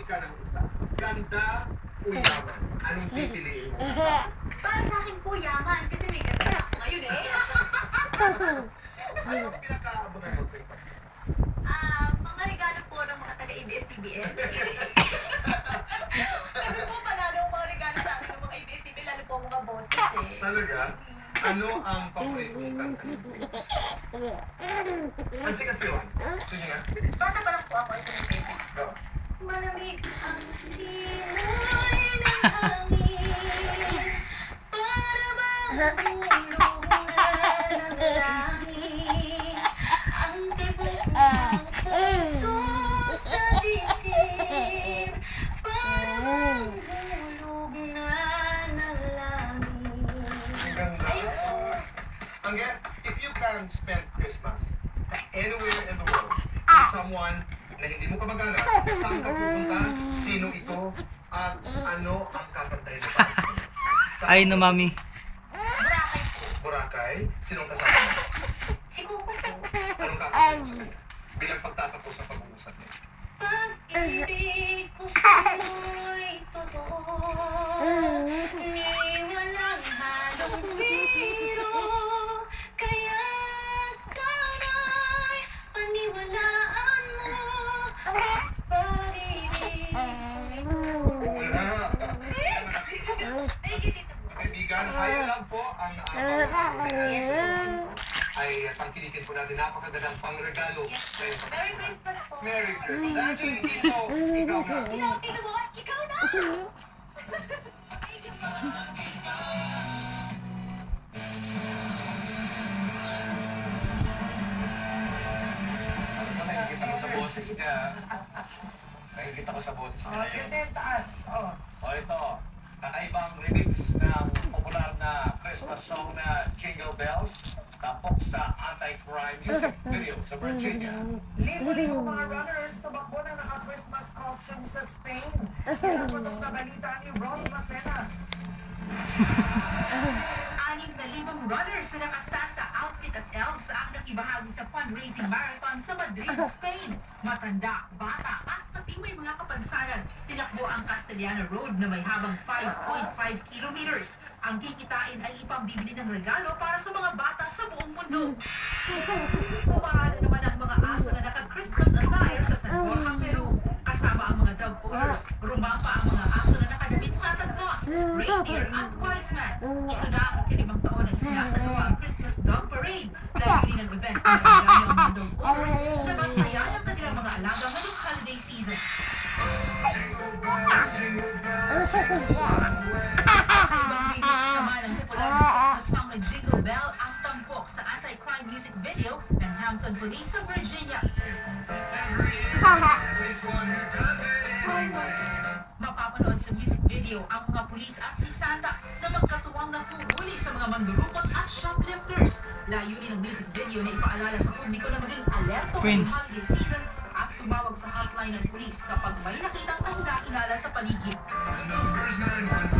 mamili ka ng isa. Ganda o yaman? Anong pipiliin mo? Para sa akin po yaman, kasi may ganda ako ngayon eh. Ano ang pinakaabangan mo kay Pasko? Mga regalo po ng mga taga-ABS-CBN. Kasi po panalo ang mga regalo sa akin ng mga ABS-CBN, lalo po ang mga bosses eh. Talaga? Ano ang paborito mong kanta? Ang sikat yun. Sige nga. Bata pa lang po ako, ito ng favorite. Go. Malamig ang simoy ng hangin, para bang hulog na ng langit, ang tibok ng puso sa dibdib, para bang hulog na ng langit. Ang ganda. Angge, if you can spend Christmas anywhere in the world with someone na hindi mo kamag-anak, saan ka pupunta, sino ito, at ano ang kakantahin mo para sa kanya? Ay, no, mami. Boracay, sinong kasama mo? Si Kuko po. Anong kakantahin mo sa kanya? Bilang pagtatapos ng pag-uusap niya. Pag-ibig ko sa'yo'y totoo, ni walang halong biro, kaya sana'y paniwalaan mo ang pag-ibig ko. Wala. Thank you, Tito Bo. Kaibigan, ayaw lang po ang ay tangkilikin po natin napakagandang pangregalo. Yes. Ngayong Pasko. Merry Christmas po. Merry Christmas. Angeline Tito, ikaw na. Hello, Tito Bo. Ikaw na! Thank you po. Nakikita ko sa boses niya. Nakikita ko sa boses niya. Ganda yung taas. Oh. O ito, kakaibang remix ng popular na Christmas song na Jingle Bells, tapok sa anti-crime music video sa Virginia. Libo-libo mga runners tumakbo na naka-Christmas costume sa Spain. Yan ang putok na balita ni Ron Macenas. 6,000 runners na naka-Santa outfit at elves ang nakibahagi sa fundraising marathon sa Madrid, Spain. Matanda, bata at pati may mga kapansanan. Tinakbo ang Castellana Road na may habang 5.5 kilometers. Ang kikitain ay ipambibili ng regalo para sa mga bata sa buong mundo. Kumahalo naman ang mga aso na naka-Christmas attire sa San Borja, Peru. Kasama ang mga dog owners, rumampa ang mga aso na nakadamit Santa Claus, reindeer at wise man. Ito na ang ikalimang taon na isinasagawa ang Christmas Dog Parade. Dahil ng event na nagdami ang mga dog owners na bantayan ang kanilang mga alaga ngayong holiday season. Ibang remix naman ang popular na Christmas song na Jingle Bell ang tampok sa anti-crime music video ng Hampton Police sa Virginia. Mapapanood sa music video ang mga pulis at si Santa na magkatuwang nahuhuli sa mga mandurukot at shoplifters. Layunin ng music video na ipaalala sa publiko na maging alerto ngayong Prince. holiday season at tumawag sa hotline ng pulis kapag may nakitang kahina-kilala sa paligid. Numbers 911.